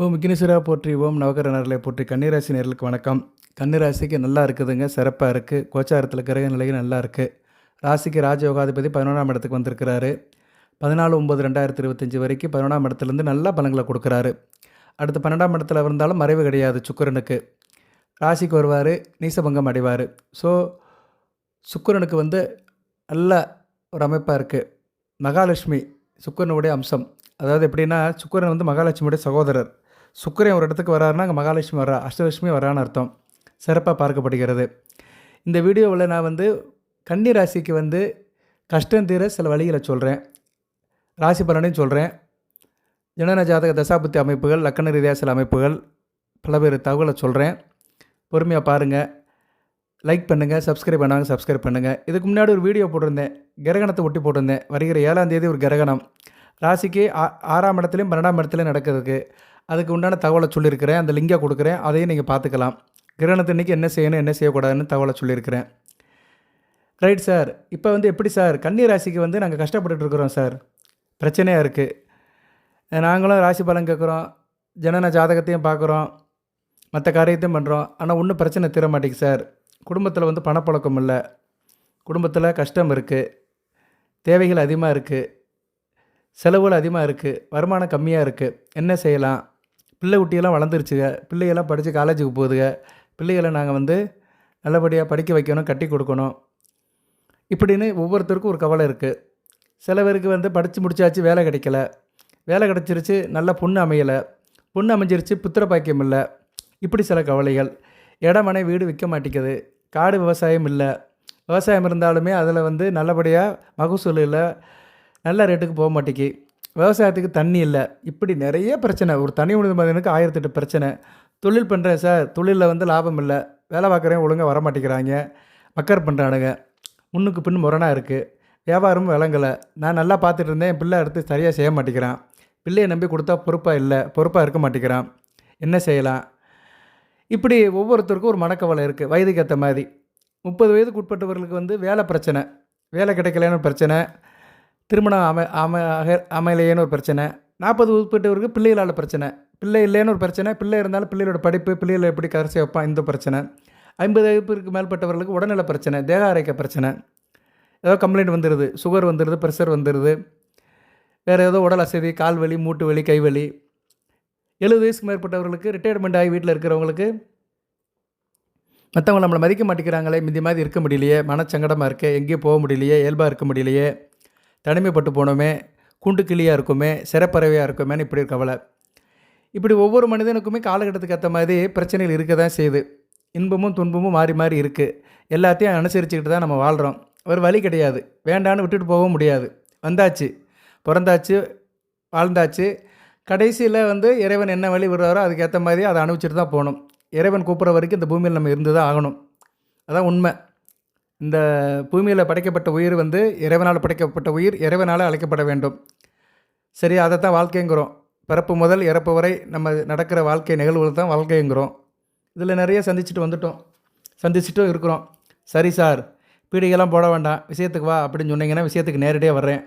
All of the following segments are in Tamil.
ஓம் விக்னேஸ்வரா போற்றி, ஓம் நவகிரக நேரலை போற்றி. கன்னிராசி நேர்களுக்கு வணக்கம். கன்னிராசிக்கு நல்லா இருக்குதுங்க, சிறப்பாக இருக்குது. கோச்சாரத்தில் கிரக நிலைகள் நல்லா இருக்குது. ராசிக்கு ராஜயோகாதிபதி 11ஆம் இடத்துக்கு வந்திருக்கிறாரு. 14/9/2025 வரைக்கும் 11ஆம் இடத்துலேருந்து நல்ல பலன்களை கொடுக்குறாரு. அடுத்து 12ஆம் இடத்துல இருந்தாலும் மறைவு கிடையாது சுக்கிரனுக்கு. ராசிக்கு வருவார், நீசபங்கம் அடைவார். ஸோ சுக்கிரனுக்கு நல்ல ஒரு அமைப்பாக இருக்குது. மகாலட்சுமி சுக்கிரனுடைய அம்சம். அதாவது எப்படின்னா, சுக்கிரன் மகாலட்சுமியுடைய சகோதரர். சுக்கிரன் ஒரு இடத்துக்கு வராருன்னா அங்கே மகாலட்சுமி வர்றா, அஷ்டலட்சுமி வரான்னு அர்த்தம். சிறப்பாக பார்க்கப்படுகிறது. இந்த வீடியோவில் நான் கன்னி ராசிக்கு கஷ்டம் தீர சில வழிகளை சொல்கிறேன். ராசி பலனையும் சொல்கிறேன். ஜனன ஜாதக தசாபுத்தி அமைப்புகள், லக்கண ரீதியாக சில அமைப்புகள், பல்வேறு தகவலை சொல்கிறேன். பொறுமையாக பாருங்கள். லைக் பண்ணுங்கள், சப்ஸ்கிரைப் பண்ணாங்க சப்ஸ்கிரைப் பண்ணுங்கள். இதுக்கு முன்னாடி ஒரு வீடியோ போட்டிருந்தேன், கிரகணத்தை ஒட்டி போட்டிருந்தேன். வருகிற 7ஆம் தேதி ஒரு கிரகணம் ராசிக்கு 6ஆம் இடத்துலையும் 12ஆம் இடத்துலையும் நடக்கிறதுக்கு. அதுக்கு உண்டான தகவலை சொல்லியிருக்கிறேன். அந்த லிங்கை கொடுக்குறேன், அதையும் நீங்கள் பார்த்துக்கலாம். கிரகணத்தன்னைக்கு என்ன செய்யணும் என்ன செய்யக்கூடாதுன்னு தகவலை சொல்லியிருக்கிறேன். Right sir. இப்போ எப்படி சார் கன்னி ராசிக்கு நாங்கள் கஷ்டப்பட்டுருக்குறோம் சார், பிரச்சனையாக இருக்குது. நாங்களும் ராசி பலன் கேட்குறோம், ஜனன ஜாதகத்தையும் பார்க்குறோம், மற்ற காரியத்தையும் பண்ணுறோம். ஆனால் ஒன்றும் பிரச்சனை தீர மாட்டேங்குது சார். குடும்பத்தில் பணப்பழக்கம் இல்லை, குடும்பத்தில் கஷ்டம் இருக்குது, தேவைகள் அதிகமாக இருக்குது, செலவுகள் அதிகமாக இருக்குது, வருமானம் கம்மியாக இருக்குது. என்ன செய்யலாம்? பிள்ளை குட்டியெல்லாம் வளர்ந்துருச்சுங்க, பிள்ளைகள்லாம் படித்து காலேஜுக்கு போகுதுங்க. பிள்ளைகளை நாங்கள் நல்லபடியாக படிக்க வைக்கணும், கட்டி கொடுக்கணும், இப்படின்னு ஒவ்வொருத்தருக்கும் ஒரு கவலை இருக்குது. சில பேருக்கு படித்து முடிச்சாச்சு, வேலை கிடைக்கல, வேலை கிடச்சிருச்சு, நல்ல பொண்ணு அமையலை, பொண்ணு அமைஞ்சிருச்சு, புத்திர பாக்கியம் இல்லை, இப்படி சில கவலைகள். இடமனை வீடு விற்க மாட்டேங்குது, காடு விவசாயம் இல்லை, விவசாயம் இருந்தாலுமே அதில் நல்லபடியாக மகசூல் இல்லை, நல்ல ரேட்டுக்கு போக மாட்டேங்கி, விவசாயத்துக்கு தண்ணி இல்லை, இப்படி நிறைய பிரச்சனை. ஒரு தனி மனித மனிதனுக்கு 1008 பிரச்சனை. தொழில் பண்ணுறேன் சார், தொழிலில் லாபம் இல்லை, வேலை பார்க்குறேன் ஒழுங்காக வர மாட்டேங்கிறாங்க, மக்கர் பண்ணுறானுங்க, முன்னுக்கு பின்னு முரணாக இருக்குது, வியாபாரமும் விளங்கலை. நான் நல்லா பார்த்துட்டு இருந்தேன், என் பிள்ளை அடுத்து சரியாக செய்ய மாட்டேங்கிறான், பிள்ளையை நம்பி கொடுத்தா பொறுப்பாக இல்லை, பொறுப்பாக இருக்க மாட்டேங்கிறான், என்ன செய்யலாம்? இப்படி ஒவ்வொருத்தருக்கும் ஒரு மனக்கவலை இருக்குது. வயதுக்கு ஏற்ற மாதிரி 30 வயதுக்கு உட்பட்டவர்களுக்கு வேலை பிரச்சனை, வேலை கிடைக்கலன்னு பிரச்சனை, திருமணம் அமையலையேன்னு ஒரு பிரச்சனை. 40 உட்பட்டவருக்கு பிள்ளைகளால் பிரச்சனை, பிள்ளை இல்லைன்னு ஒரு பிரச்சனை, பிள்ளை இருந்தாலும் பிள்ளைகளோட படிப்பு, பிள்ளைகளை எப்படி கரைச்சி வைப்பான், இந்த பிரச்சனை. 50 வயதுக்கு மேற்பட்டவர்களுக்கு உடல்நல பிரச்சனை, தேக ஆரோக்கிய பிரச்சனை, ஏதோ கம்ப்ளைண்ட் வந்துடுது, சுகர் வந்துடுது, ப்ரெஷர் வந்துடுது, வேறு ஏதோ உடல் அசதி, கால் வலி, மூட்டு வலி, கை வலி. 70 வயசுக்கு மேற்பட்டவர்களுக்கு, ரிட்டையர்மெண்ட் ஆகி வீட்டில் இருக்கிறவங்களுக்கு, மற்றவங்க நம்மளை மதிக்க மாட்டேங்கிறாங்களே, மிந்தி மாதிரி இருக்க முடியலையே, மனச்சங்கடமாக இருக்கே, எங்கேயும் போக முடியலையே, இயல்பாக இருக்க முடியலையே, தனிமைப்பட்டு போனோமே, கூண்டு கிளியாக இருக்குமே, சிறப்பறவையாக இருக்குமேன்னு இப்படி ஒரு கவலை. இப்படி ஒவ்வொரு மனிதனுக்குமே காலகட்டத்துக்கு ஏற்ற மாதிரி பிரச்சனைகள் இருக்க தான் செய்யுது. இன்பமும் துன்பமும் மாறி மாறி இருக்குது. எல்லாத்தையும் அனுசரிச்சுக்கிட்டு தான் நம்ம வாழ்கிறோம். ஒரு வழி கிடையாது, வேண்டான்னு விட்டுட்டு போகவும் முடியாது. வந்தாச்சு, பிறந்தாச்சு, வாழ்ந்தாச்சு. கடைசியில் இறைவன் என்ன வழி விடுறாரோ அதுக்கேற்ற மாதிரி அதை அனுபவிச்சுட்டு தான் போகணும். இறைவன் கூப்பிட்ற வரைக்கும் இந்த பூமியில் நம்ம இருந்து தான் ஆகணும். அதான் உண்மை. இந்த பூமியில் படைக்கப்பட்ட உயிர் இறைவனால் படைக்கப்பட்ட உயிர், இறைவனால் அழைக்கப்பட வேண்டும். சரி, அதை தான் வாழ்க்கைங்கிறோம். பிறப்பு முதல் இறப்பு வரை நம்ம நடக்கிற வாழ்க்கை நிகழ்வுகள் தான் வாழ்க்கைங்கிறோம். இதில் நிறைய சந்திச்சுட்டும் இருக்கிறோம். சரி சார், பீடிகைலாம் போட வேண்டாம், விஷயத்துக்கு வா அப்படின்னு சொன்னீங்கன்னா விஷயத்துக்கு நேரடியாக வர்றேன்.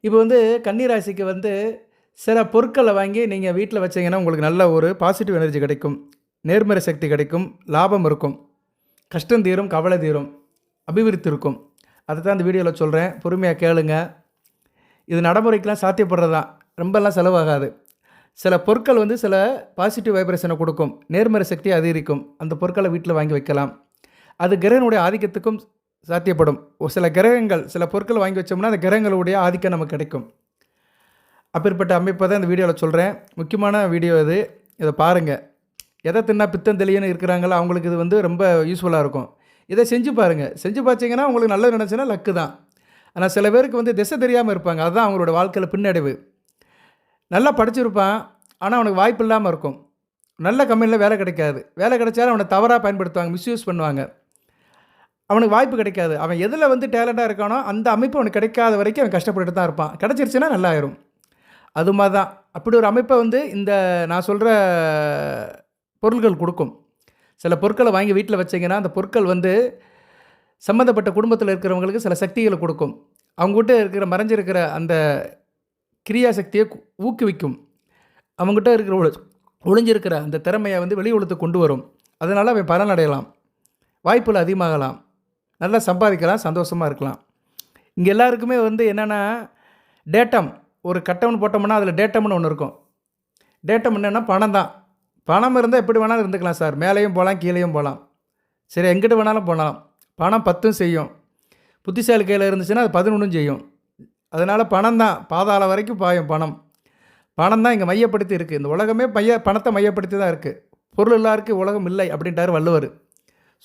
இப்போ கன்னி ராசிக்கு சில பொருட்களை வாங்கி நீங்கள் வீட்டில் வச்சிங்கன்னா உங்களுக்கு நல்ல ஒரு பாசிட்டிவ் எனர்ஜி கிடைக்கும், நேர்மறை சக்தி கிடைக்கும், லாபம் இருக்கும், கஷ்டம் தீரும், கவலை தீரும், அபிவிருத்தி இருக்கும். அதை தான் இந்த வீடியோவில் சொல்கிறேன். பொறுமையாக கேளுங்க. இது நடைமுறைக்கெலாம் சாத்தியப்படுறது தான், ரொம்பலாம் செலவாகாது. சில பொருட்கள் சில பாசிட்டிவ் வைப்ரேஷனை கொடுக்கும், நேர்மறை சக்தியை அதிகரிக்கும். அந்த பொருட்களை வீட்டில் வாங்கி வைக்கலாம். அது கிரகனுடைய ஆதிக்கத்துக்கும் சாத்தியப்படும். சில கிரகங்கள், சில பொருட்கள் வாங்கி வச்சோம்னா அந்த கிரகங்களுடைய ஆதிக்கம் நமக்கு கிடைக்கும். அப்பேற்பட்ட அமைப்பை தான் இந்த வீடியோவில் சொல்கிறேன். முக்கியமான வீடியோ இது, இதை பாருங்கள். எதை தின்னா பித்தம் தெளியன்னு இருக்கிறாங்களோ அவங்களுக்கு இது ரொம்ப யூஸ்ஃபுல்லாக இருக்கும். இதை செஞ்சு பாருங்கள். செஞ்சு பார்த்தீங்கன்னா உங்களுக்கு நல்லது நினச்சின்னா லக்கு தான். ஆனால் சில பேருக்கு திசை தெரியாமல் இருப்பாங்க, அதுதான் அவங்களோட வாழ்க்கையில் பின்னடைவு. நல்லா படிச்சிருப்பான், ஆனால் அவனுக்கு வாய்ப்பு இல்லாமல் இருக்கும். நல்ல கம்பெனியில் வேலை கிடைக்காது, வேலை கிடைச்சாலும் அவனை தவறாக பயன்படுத்துவாங்க, மிஸ்யூஸ் பண்ணுவாங்க, அவனுக்கு வாய்ப்பு கிடைக்காது. அவன் எதில் டேலண்டாக இருக்கானோ அந்த அமைப்பு அவனுக்கு கிடைக்காத வரைக்கும் அவன் கஷ்டப்பட்டுட்டு தான் இருப்பான். கிடச்சிருச்சுன்னா நல்லாயிரும். அது மாதிரி தான். அப்படி ஒரு அமைப்பை இந்த நான் சொல்கிற பொருள்கள் கொடுக்கும். சில பொருட்களை வாங்கி வீட்டில் வச்சிங்கன்னா அந்த பொருட்கள் சம்மந்தப்பட்ட குடும்பத்தில் இருக்கிறவங்களுக்கு சில சக்திகளை கொடுக்கும். அவங்ககிட்ட இருக்கிற மறைஞ்சிருக்கிற அந்த கிரியா சக்தியை ஊக்குவிக்கும். அவங்ககிட்ட இருக்கிற ஒளிஞ்சிருக்கிற அந்த திறமையை வந்து வெளி உலகத்துக்கு கொண்டு வரும். அதனால் அவன் பலன் அடையலாம், வாய்ப்புகள் அதிகமாகலாம், நல்லா சம்பாதிக்கலாம், சந்தோஷமாக இருக்கலாம். இங்கே எல்லாருக்குமே வந்து என்னென்னா டேட்டம், ஒரு கட்டம்னு போட்டோம்னா அதில் டேட்டம்னு ஒன்று இருக்கும். டேட்டம் என்னென்னா பணம் தான். பணம் இருந்தால் எப்படி வேணாலும் இருந்துக்கலாம் சார். மேலேயும் போகலாம், கீழேயும் போகலாம். சரி, எங்கிட்ட வேணாலும் போகலாம். பணம் 10 செய்யும். புத்திசாலி கையில் இருந்துச்சுன்னா அது 11 செய்யும். அதனால் பணம் தான் பாதாள வரைக்கும் பாயும். பணம் தான் இங்கே மையப்படுத்தி இருக்குது. இந்த உலகமே பணத்தை மையப்படுத்தி தான் இருக்குது. பொருள் இல்லாருக்கு உலகம் இல்லை அப்படின்ட்டார் வள்ளுவர்.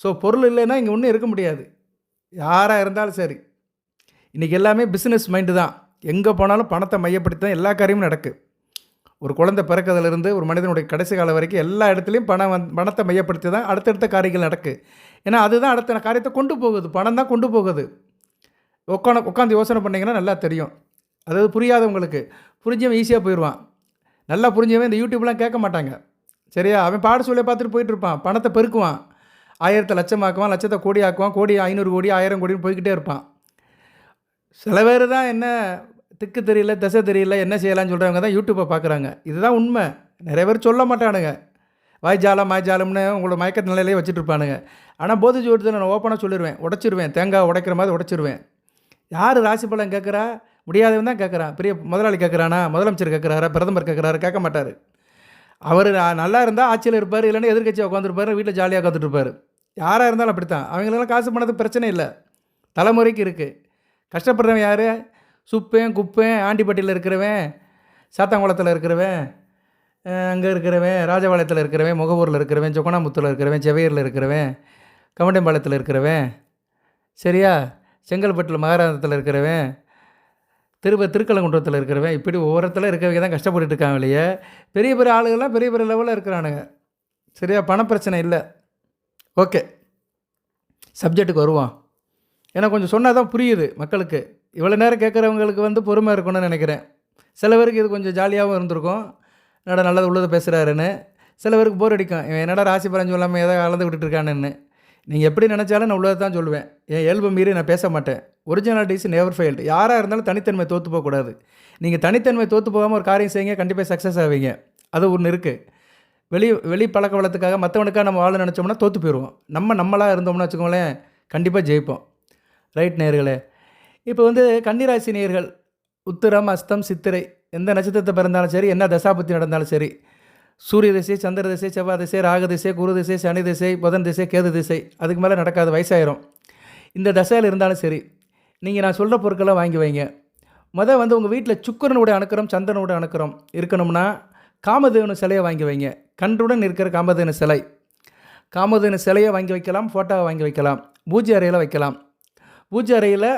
ஸோ பொருள் இல்லைன்னா இங்கே ஒன்றும் இருக்க முடியாது, யாராக இருந்தாலும் சரி. இன்றைக்கி எல்லாமே பிஸ்னஸ் மைண்டு தான். எங்கே போனாலும் பணத்தை மையப்படுத்தி தான் எல்லா காரியமும் நடக்கு. ஒரு குழந்தை பிறக்கிறதுலேருந்து ஒரு மனிதனுடைய கடைசி காலம் வரைக்கும் எல்லா இடத்துலையும் பணத்தை மையப்படுத்தி தான் அடுத்தடுத்த காரியங்கள் நடக்கு. ஏன்னா அதுதான் அடுத்த காரியத்தை கொண்டு போகுது. பணம் தான் கொண்டு போகுது. உட்காந்து யோசனை பண்ணிங்கன்னா நல்லா தெரியும். அதாவது புரியாதவங்களுக்கு, புரிஞ்சவன் ஈஸியாக போயிடுவான். நல்லா புரிஞ்சவன் இந்த யூடியூப்லாம் கேட்க மாட்டாங்க. சரியா? அவன் பாட சொல்லியை பார்த்துட்டு போயிட்டுருப்பான். பணத்தை பெருக்குவான், 1000 லட்சமாக்குவான், லட்சத்தை கோடி ஆக்குவான், கோடி 500 கோடி 1000 கோடின்னு போய்கிட்டே இருப்பான். சில பேர் தான் என்ன திக்கு தெரியல, திசை தெரியல, என்ன செய்யலாம்னு சொல்கிறவங்க தான் யூடியூப்பை பார்க்குறாங்க. இதுதான் உண்மை. நிறைய பேர் சொல்ல மாட்டானுங்க. மாய்ஜாலம்னு உங்களோட மயக்க நிலையிலே வச்சுட்டு இருப்பானுங்க. ஆனால் போதை ஜோதிடத்தில் நான் ஓப்பனாக சொல்லிடுவேன், உடைச்சிருவேன். தேங்காய் உடைக்கிற மாதிரி உடைச்சிருவேன். யார் ராசி பலன் கேட்குறா? முடியாதவன் தான் கேட்குறான். பெரிய முதலாளி கேட்குறானா? முதலமைச்சர் கேட்குறாரா? பிரதமர் கேட்குறாரு? கேட்க மாட்டார். அவர் நல்லா இருந்தால் ஆட்சியில் இருப்பார், இல்லைன்னா எதிர்கட்சியாக உட்காந்துருப்பார், வீட்டில் ஜாலியாக உட்காந்துட்டு இருப்பார். யாராக இருந்தாலும் அப்படித்தான். அவங்களெல்லாம் காசு பண்ணது பிரச்சனை இல்லை, தலைமுறைக்கு இருக்குது. கஷ்டப்படுறவன் யார்? சுப்பேன், குப்பேன், ஆண்டிப்பட்டியில் இருக்கிறவன், சாத்தாங்குளத்தில் இருக்கிறவன், அங்கே இருக்கிறவன், ராஜபாளையத்தில் இருக்கிறவன், முகவூரில் இருக்கிறவன், சொக்கனாமுத்தூரில் இருக்கிறவன், செவையூரில் இருக்கிறவன், கமண்டம்பாளையத்தில் இருக்கிறவன், சரியா, செங்கல்பட்டில் மகாராஷ்டிரத்தில் இருக்கிறவன், திருக்கலங்குன்றத்தில் இருக்கிறவன், இப்படி ஒவ்வொரு இடத்துல இருக்கிறவங்க தான் கஷ்டப்பட்டுட்டு இருக்காங்க இல்லையே. பெரிய பெரிய ஆளுகள்லாம் பெரிய பெரிய லெவலில் இருக்கிறானுங்க. சரியா? பணப்பிரச்சனை இல்லை. ஓகே, சப்ஜெக்ட்டுக்கு வருவோம். ஏன்னா கொஞ்சம் சொன்னால் தான் புரியுது மக்களுக்கு. இவ்வளோ நேரம் கேட்குறவங்களுக்கு வந்து பொறுமை இருக்கணும்னு நினைக்கிறேன். சில பேருக்கு இது கொஞ்சம் ஜாலியாகவும் இருந்திருக்கும், என்னடா நல்லது உள்ளதை பேசுகிறாருன்னு. சில பேருக்கு போர் அடிக்கும், இவன் என்னடா ராசி பலன் சொல்லாமல் ஏதோ கலந்து விட்டுட்டு இருக்கானுன்னு. நீங்கள் எப்படி நினச்சாலும் நான் உள்ளதை தான் சொல்லுவேன். என் இயல்பு மீறி நான் பேச மாட்டேன். ஒரிஜினாலிட்டிஸ் நெவர் ஃபெயில்டு. யாராக இருந்தாலும் தனித்தன்மை தோற்று போகக்கூடாது. நீங்கள் தனித்தன்மை தோற்று போகாமல் ஒரு காரியம் செய்யுங்க, கண்டிப்பாக சக்ஸஸ் ஆவீங்க. அது ஒன்று இருக்குது. வெளி பழக்க வளத்துக்காக மற்றவனுக்காக நம்ம வாழ நினச்சோம்னா தோற்று போயிடுவோம். நம்மளாக இருந்தோம்னா வச்சுக்கோங்களேன், கண்டிப்பாக ஜெயிப்போம். ரைட் நேயர்களே, இப்போ வந்து கன்னிராசி நேயர்கள் உத்திரம், அஸ்தம், சித்திரை எந்த நட்சத்திரத்தை பிறந்தாலும் சரி, என்ன தசாபுத்தி நடந்தாலும் சரி, சூரிய திசை, சந்திர திசை, செவ்வாய் திசை, ராகு திசை, குரு திசை, சனி திசை, புதன் திசை, கேது திசை, அதுக்கு மேலே நடக்காத, வயசாயிரும். இந்த தசையில் இருந்தாலும் சரி, நீங்கள் நான் சொல்கிற பொருட்களை வாங்கி வைங்க. வந்து உங்கள் வீட்டில் சுக்கிரனுடைய அணுக்கரம், சந்திரனுடைய அணுக்கரம் இருக்கணும்னா காமதேனு சிலையை வாங்கி வைங்க. கன்றுடன் இருக்கிற காமதேனு சிலை, காமதேனு சிலையை வாங்கி வைக்கலாம், ஃபோட்டோவை வாங்கி வைக்கலாம், பூஜை அறையில் வைக்கலாம். பூஜை அறையில்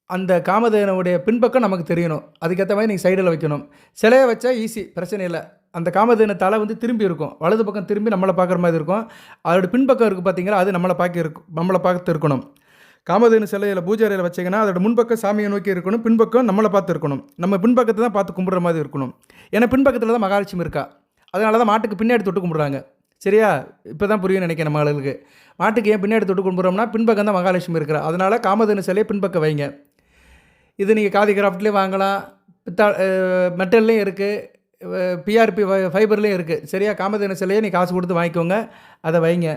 அந்த காமதேனுடைய பின்பக்கம் நமக்கு தெரியணும். அதுக்கேற்ற மாதிரி நீங்கள் சைடில் வைக்கணும். சிலையை வச்சா ஈஸி, பிரச்சனை இல்லை. அந்த காமதேனு தலை வந்து திரும்பி இருக்கும், வலது பக்கம் திரும்பி நம்மளை பார்க்குற மாதிரி இருக்கும். அதோட பின்பக்கம் இருக்குது பார்த்தீங்களா, அது நம்மளை பார்த்து இருக்கணும். காமதேனு சிலையில் பூஜை அறையில் வச்சிங்கன்னா அதோட முன்பக்கம் சாமியை நோக்கி இருக்கணும், பின்பக்கம் நம்மளை பார்த்து இருக்கணும். நம்ம பின்பக்கத்தை தான் பார்த்து கும்பிட்ற மாதிரி இருக்கணும். ஏன்னா பின்பக்கத்தில் தான் மகாலட்சுமி இருக்கா. அதனால தான் மாட்டுக்கு பின்னாடி தொட்டு கும்பிட்றாங்க. சரியா? இப்போ தான் புரியும் நினைக்கிறேன் நம்ம ஆளுகளுக்கு. மாட்டுக்கு ஏன் பின்னாடி தொட்டு கும்பிட்றோம்னா பின்பக்கம் தான் மகாலட்சுமி இருக்கிறா. அதனால் காமதேனு சிலையை பின்பக்கம் வைங்க. இது நீங்கள் காதி கிராஃப்ட்லேயும் வாங்கலாம், மெட்டல்லையும் இருக்குது, பிஆர்பி ஃபைபர்லேயும் இருக்குது. சரியா? காமதேனு சிலையை நீங்கள் காசு கொடுத்து வாங்கிக்கோங்க, அதை வைங்க.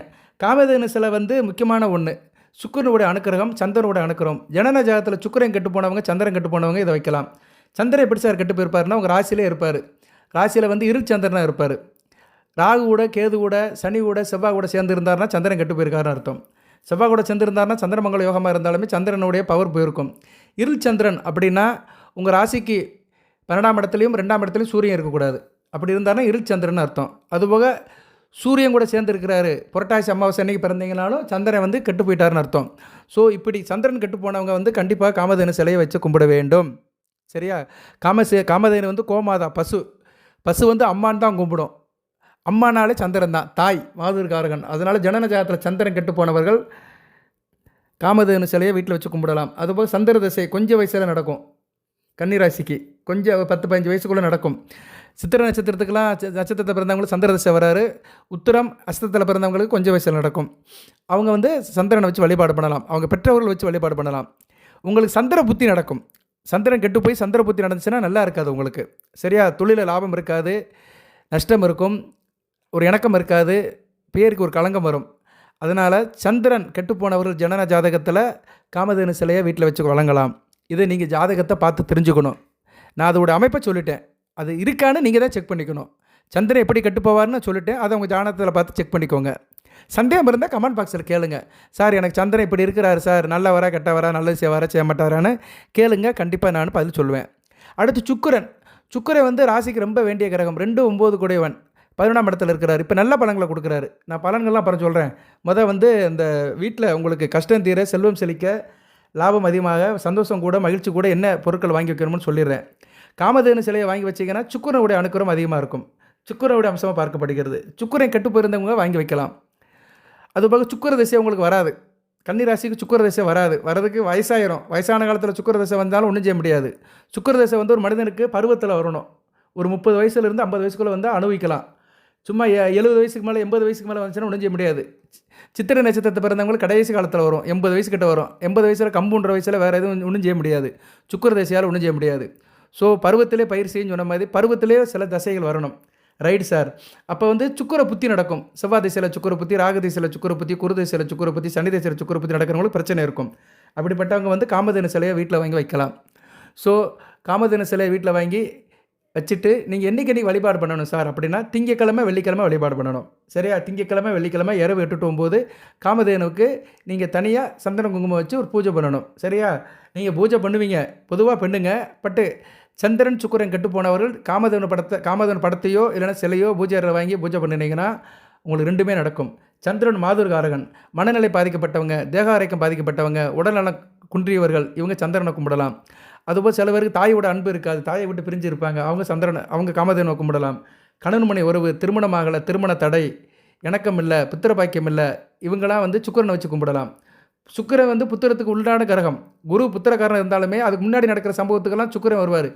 காமதேனு சிலை வந்து முக்கியமான ஒன்று. சுக்கிரனுடைய அனுக்கிரகம், சந்திரனுடைய அனுக்கிரகம். ஜனன ஜாதகத்தில் சுக்கிரன் கெட்டு போனவங்க, சந்திரன் கெட்டு போனவங்க இதை வைக்கலாம். சந்திரன் எப்படி சார் கெட்டு போயிருப்பாருன்னா உங்கள் ராசியிலே இருப்பார். ராசியில் வந்து இருள் சந்திரனாக இருப்பார். ராகு கூட, கேது கூட, சனி கூட, செவ்வாய் கூட சேர்ந்து இருந்தார்னா சந்திரன் கெட்டு போயிருக்காருன்னு அர்த்தம். செவ்வாய் கூட சேர்ந்து இருந்தார்னா சந்திரமங்கல யோகமாக இருந்தாலுமே சந்திரனுடைய பவர் போயிருக்கும். இருள் சந்திரன் அப்படின்னா உங்கள் ராசிக்கு 12ஆம் இடத்துலையும் 2ஆம் இடத்துலையும் சூரியன் இருக்கக்கூடாது. அப்படி இருந்தார்னா இருள் சந்திரன் அர்த்தம். அதுபோக சூரியன் கூட சேர்ந்து இருக்கிறாரு, புரட்டாசி அமாவாசை அன்னைக்கு பிறந்தீங்கனாலும் சந்திரன் வந்து கெட்டு போயிட்டாருன்னு அர்த்தம். ஸோ இப்படி சந்திரன் கெட்டு போனவங்க வந்து கண்டிப்பாக காமதேனு சிலையை வச்சு கும்பிட வேண்டும். சரியா? காமதேனு வந்து கோமாதா, பசு வந்து அம்மான் தான் கும்பிடும். அம்மானாலே சந்திரன் தான், தாய், மாதுர்காரகன். அதனால் ஜனன ஜாதகத்தில் சந்திரன் கெட்டு போனவர்கள் காமதேனு சிலையை வீட்டில் வச்சு கும்பிடலாம். அதுபோல் சந்திர திசை கொஞ்சம் வயசில் நடக்கும். கன்னிராசிக்கு கொஞ்சம் 10-15 வயசுக்குள்ளே நடக்கும். சித்திரை நட்சத்திரத்துக்கெலாம் நட்சத்திரத்தை பிறந்தவங்களுக்கு சந்திர திசை வராரு. உத்திரம், அஸ்தத்தில் பிறந்தவங்களுக்கு கொஞ்சம் வயசில் நடக்கும். அவங்க வந்து சந்திரனை வச்சு வழிபாடு பண்ணலாம், அவங்க பெற்றவர்கள் வச்சு வழிபாடு பண்ணலாம். உங்களுக்கு சந்திர புத்தி நடக்கும். சந்திரன் கெட்டு போய் சந்திர புத்தி நடந்துச்சுன்னா நல்லா இருக்காது உங்களுக்கு. சரியா? தொழிலில் லாபம் இருக்காது, நஷ்டம் இருக்கும், ஒரு இணக்கம் இருக்காது, பேருக்கு ஒரு களங்கம் வரும். அதனால் சந்திரன் கெட்டுப்போனவர்கள் ஜனன ஜாதகத்தில் காமதேனு சிலையை வீட்டில் வச்சு வழங்கலாம். இதை நீங்கள் ஜாதகத்தை பார்த்து தெரிஞ்சுக்கணும். நான் அதோட அமைப்பை சொல்லிட்டேன். அது இருக்கான்னு நீங்கள் தான் செக் பண்ணிக்கணும். சந்திரன் எப்படி கெட்டுப்போவார்னு சொல்லிட்டேன். அதை உங்கள் ஜாதகத்தில் பார்த்து செக் பண்ணிக்கோங்க. சந்தேகம் இருந்தால் கமெண்ட் பாக்ஸில் கேளுங்க. சார் எனக்கு சந்திரன் இப்படி இருக்கிறாரு சார், நல்லவரா கெட்டவரா, நல்லது செய்வாரா செய்ய மாட்டாரான்னு கேளுங்க. கண்டிப்பாக நான் பதில் சொல்லுவேன். அடுத்து சுக்கிரன். சுக்கிரன் வந்து ராசிக்கு ரொம்ப வேண்டிய கிரகம். 2 9 கூடையவன், 11ஆம் இடத்துல இருக்கிறார். இப்போ நல்ல பலன்களை கொடுக்குறாரு. நான் பலன்கள்லாம் அப்புறம் சொல்கிறேன். வந்து இந்த வீட்டில் உங்களுக்கு கஷ்டம் தீர, செல்வம் செழிக்க, லாபம் அதிகமாக, சந்தோஷம் கூட, மகிழ்ச்சி கூட என்ன பொருட்கள் வாங்கி வைக்கணும்னு சொல்லிடுறேன். காமதேனு சிலையை வாங்கி வச்சிங்கன்னா சுக்கிரனுடைய அனுக்கிரம் அதிகமாக இருக்கும். சுக்கிரனுடைய அம்சமாக பார்க்கப்படுகிறது. சுக்கிரன் கெட்டு போயிருந்தவங்க வாங்கி வைக்கலாம். அதுபோக சுக்கிர திசை உங்களுக்கு வராது. கன்னி ராசிக்கு சுக்கிர திசை வராது. வரதுக்கு வயசாயிரும். வயசான காலத்தில் சுக்கிர திசை வந்தாலும் ஒன்றும் செய்ய முடியாது. சுக்கிர திசை வந்து ஒரு மனிதனுக்கு பருவத்தில் வரணும். ஒரு 30 வயசுலேருந்து 50 வயசுக்குள்ளே வந்து அனுபவிக்கலாம். சும்மா 70 வயசுக்கு மேலே 80 வயசுக்கு மேலே வந்துச்சுன்னா ஒன்றும் செய்ய முடியாது. சித்திரை நட்சத்திரத்தை பிறந்தவங்களுக்கு கடைசி காலத்தில் வரும். 80 வயசு கிட்ட வரும். 80 வயசில் கம்புன்ற வயசில் வேறு எதுவும் ஒன்றும் செய்ய முடியாது. சுக்கிர திசையால் ஒன்றும் செய்ய முடியாது. ஸோ பருவத்திலே பயிர் செய்யுன்னு சொன்ன மாதிரி பருவத்திலே சில தசைகள் வரணும். Right sir. அப்போ வந்து சுக்கிர புத்தி நடக்கும். செவ்வாய் திசையில் சுக்கிர புத்தி, ராகு திசையில் சுக்கிர புத்தி, குரு திசையில் சுக்கிர புத்தி, சனி திசையில் சுக்கிர புத்தி நடக்கிறவங்களுக்கு பிரச்சனை இருக்கும். அப்படிப்பட்டவங்க வந்து காமதேனு சிலையை வீட்டில் வாங்கி வைக்கலாம். ஸோ காமதேனு சிலையை வீட்டில் வாங்கி வச்சுட்டு நீங்கள் என்றைக்கு வழிபாடு பண்ணணும் சார் அப்படின்னா, திங்கக்கிழமை வெள்ளிக்கிழமை வழிபாடு பண்ணணும். சரியா? திங்கக்கிழமை வெள்ளிக்கிழமை இரவு 8 to 9 காமதேனுக்கு நீங்கள் தனியாக சந்தன குங்குமம் வச்சு ஒரு பூஜை பண்ணணும். சரியா? நீங்கள் பூஜை பண்ணுவீங்க, பொதுவாக பண்ணுங்க. பட்டு சந்திரன் சுக்கிரன் கெட்டு போனவர்கள் காமதேனு படத்தையோ இல்லைன்னா சிலையோ பூஜை அறையில் வாங்கி பூஜை பண்ணினீங்கன்னா உங்களுக்கு 2மே நடக்கும். சந்திரன் மாதுர்காரகன். மனநிலை பாதிக்கப்பட்டவங்க, தேக ஆரோக்கியம் பாதிக்கப்பட்டவங்க, உடல்நலம் குன்றியவர்கள் இவங்க சந்திரனை கும்பிடலாம். அதுபோல் சில பேருக்கு தாயோட அன்பு இருக்காது, தாயை விட்டு பிரிஞ்சு இருப்பாங்க, அவங்க காமதேனுவை கும்பிடலாம். கணவன் மனை உறவு, திருமணமாகலை, திருமண தடை, இணக்கம் இல்லை, புத்திர பாக்கியம் இல்லை, இவங்களாம் வந்து சுக்கிரனை வச்சு கும்பிடலாம். சுக்கிரன் வந்து புத்திரத்துக்கு உண்டான கிரகம். குரு புத்திரக்காரன் இருந்தாலுமே அதுக்கு முன்னாடி நடக்கிற சம்பவத்துக்கெல்லாம் சுக்கிரன் வருவார்.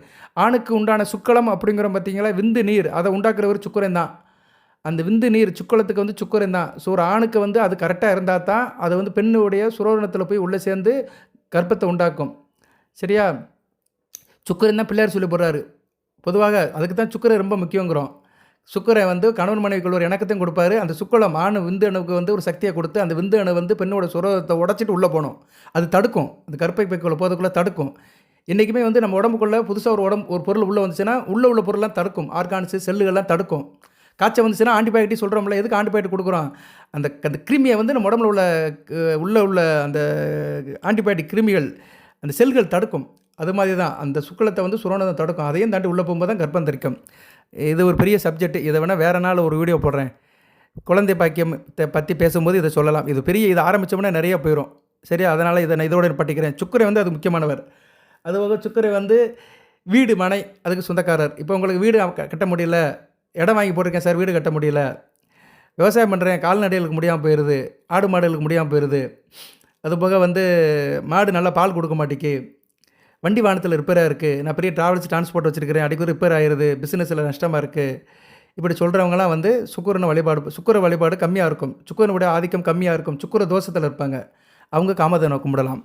ஆணுக்கு உண்டான சுக்களம் அப்படிங்கிற பார்த்தீங்களா, விந்து நீர், அதை உண்டாக்குறவர் சுக்கிரன் தான். அந்த விந்து நீர் சுக்களத்துக்கு வந்து சுக்கிரன் தான். ஸோ ஒரு ஆணுக்கு வந்து அது கரெக்டாக இருந்தால் தான் அது வந்து பெண்ணுடைய சுரோரணத்தில் போய் உள்ளே சேர்ந்து கர்ப்பத்தை உண்டாக்கும். சரியா? சுக்கிரன் தான் பிள்ளையார் சொல்லி போடுறாரு. பொதுவாக அதுக்கு தான் சுக்கிரன் ரொம்ப முக்கியங்கிறோம். சுக்கிரன் வந்து கணவன் மனைவிக்குள்ள ஒரு இணக்கத்தையும் கொடுப்பாரு. அந்த சுக்களம் ஆண் விந்து அணுவுக்கு வந்து ஒரு சக்தியை கொடுத்து அந்த விந்து அணு வந்து பெண்ணோட சுரத்தை உடச்சிட்டு உள்ளே போகணும். அது தடுக்கும். அந்த கற்பை பைக்குள்ளே போகிறதுக்குள்ளே தடுக்கும். இன்றைக்குமே வந்து நம்ம உடம்புக்குள்ளே புதுசாக ஒரு பொருள் உள்ளே வந்துச்சுன்னா உள்ள பொருள்லாம் தடுக்கும். ஆர்கான்ஸு செல்லுகள்லாம் தடுக்கும். காய்ச்சல் வந்துச்சுன்னா ஆன்டிபயோட்டிக் சொல்கிறோம்ல, எதுக்கு ஆன்டிபயோட்டிக் கொடுக்குறோம்? அந்த கிருமியை வந்து நம்ம உடம்புல உள்ள அந்த ஆன்டிபயோட்டிக் கிருமிகள் அந்த செல்கள் தடுக்கும். அது மாதிரி தான் அந்த சுக்களத்தை வந்து சுரோணத்தை தடுக்கும். அதையும் தாண்டி உள்ளே போகும்போது தான் கர்ப்பம் தரிக்கும். இது ஒரு பெரிய சப்ஜெக்ட். இதை வேணால் வேறு நாள் ஒரு வீடியோ போடுறேன். குழந்தை பாக்கியத்தை பற்றி பேசும்போது இதை சொல்லலாம். இதை ஆரம்பித்தோம்னா நிறைய போயிடும். சரியா? அதனால் இதை நான் இதோட பட்டிக்கிறேன். சுக்கிரன் வந்து அது முக்கியமானவர். அதுபோக சுக்கிரன் வந்து வீடு மனை அதுக்கு சொந்தக்காரர். இப்போ உங்களுக்கு வீடு கட்ட முடியல, இடம் வாங்கி போட்டிருக்கேன் சார், வீடு கட்ட முடியல, விவசாயம் பண்ணுறேன், கால்நடைகளுக்கு முடியாமல் போயிடுது, ஆடு மாடுகளுக்கு முடியாமல் போயிடுது, அதுபோக வந்து மாடு நல்லா பால் கொடுக்க மாட்டேக்கு, வண்டி வாகனத்தில் ரிப்பேராக இருக்குது, நான் பெரிய டிரான்ஸ்போர்ட் வச்சுருக்கிறேன், அடிக்கடி ரிப்பேர் ஆகிடுது, பிஸ்னஸில் நஷ்டமாக இருக்குது, இப்படி சொல்கிறவங்களாம் வந்து சுக்கிர வழிபாடு கம்மியாக இருக்கும். சுக்கிரனுடைய ஆதிக்கம் கம்மியாக இருக்கும். சுக்கிர தோஷத்தில் இருப்பாங்க. அவங்க காமதேனுவை கும்பிடலாம்.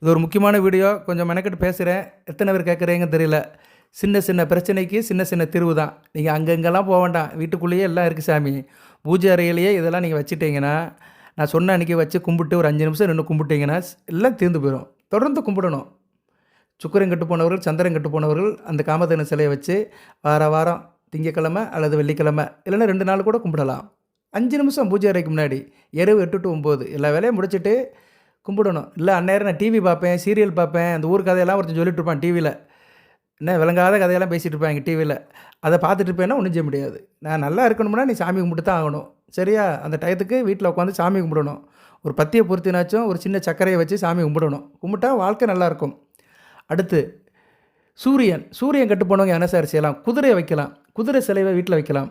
இது ஒரு முக்கியமான வீடியோ. கொஞ்சம் மெனக்கெட்டு பேசுகிறேன். எத்தனை பேர் கேட்குறீங்கன்னு தெரியல. சின்ன பிரச்சனைக்கு சின்ன தீர்வு தான். நீங்கள் அங்கங்கெல்லாம் போக வேண்டாம். வீட்டுக்குள்ளேயே எல்லாம் இருக்குது சாமி. பூஜை அறையிலேயே இதெல்லாம் நீங்கள் வச்சுட்டிங்கன்னா, நான் சொன்ன அன்றைக்கி வச்சு கும்பிட்டு ஒரு 5 நிமிஷம் நின்று கும்பிட்டிங்கன்னா எல்லாம் தீர்ந்து போயிடும். தொடர்ந்து கும்பிடணும். சுக்கிரன் கெட்டு போனவர்கள், சந்திரன் கெட்டு போனவர்கள் அந்த காமதேனு சிலையை வச்சு வாரம் திங்கக்கிழமை அல்லது வெள்ளிக்கிழமை இல்லைன்னா 2 நாள் கூட கும்பிடலாம். 5 நிமிஷம் பூஜை அறைக்கு முன்னாடி இரவு 8 to 9 எல்லா வேலையும் முடிச்சுட்டு கும்பிடணும். இல்லை அந்நேரம் நான் டிவி பார்ப்பேன், சீரியல் பார்ப்பேன், அந்த ஊர் கதையெல்லாம் ஒருத்தன் சொல்லிட்டு இருப்பான் டிவியில். என்ன விளங்காத கதையெல்லாம் பேசிகிட்டு இருப்பாங்க டிவியில். அதை பார்த்துட்டு இருப்பேன்னா ஒன்றும் செய்ய முடியாது. நான் நல்லா இருக்கணும்னா நீ சாமி கும்பிட்டு தான் ஆகணும். சரியா? அந்த டயத்துக்கு வீட்டில் உட்காந்து சாமி கும்பிடணும். ஒரு பத்தியை பொறுத்தினாச்சும் ஒரு சின்ன சர்க்கரையை வச்சு சாமி கும்பிடணும். கும்பிட்டா வாழ்க்கை நல்லாயிருக்கும். அடுத்து சூரியன் கெட்டு போனவங்க என்ன சார் செய்யலாம்? குதிரையை வைக்கலாம். குதிரை சிலையை வீட்டில் வைக்கலாம்.